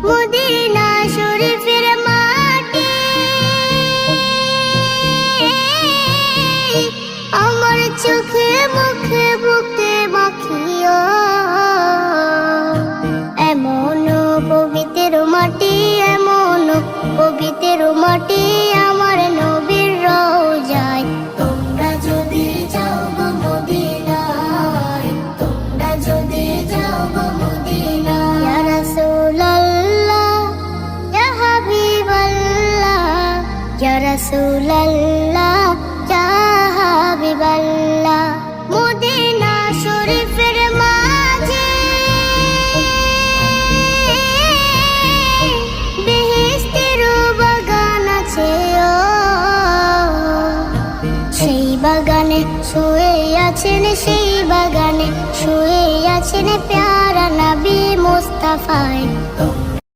Medina শরীফের মাটি আমার চোখে মুখে বুকে মাখিও। এমন পবিত্র মাটি, এমন পবিত্র মাটি আমার নবীর রওজায়। তোমরা যদি যাও গো মদিনায়, তোমরা যদি যাও গো মদিনায়। ইয়া রাসূলুল্লাহ, ইয়া হাবিবাল্লাহ, ইয়া রাসূলুল্লাহ, ইয়া হাবিবাল্লাহ। মদিনা শরীফের মাঝে বেহেশতের বাগান আছে ও। সেই বাগানে শুয়ে আছেন, সেই বাগানে শুয়ে আছেন প্যারা নবী মুস্তাফায়।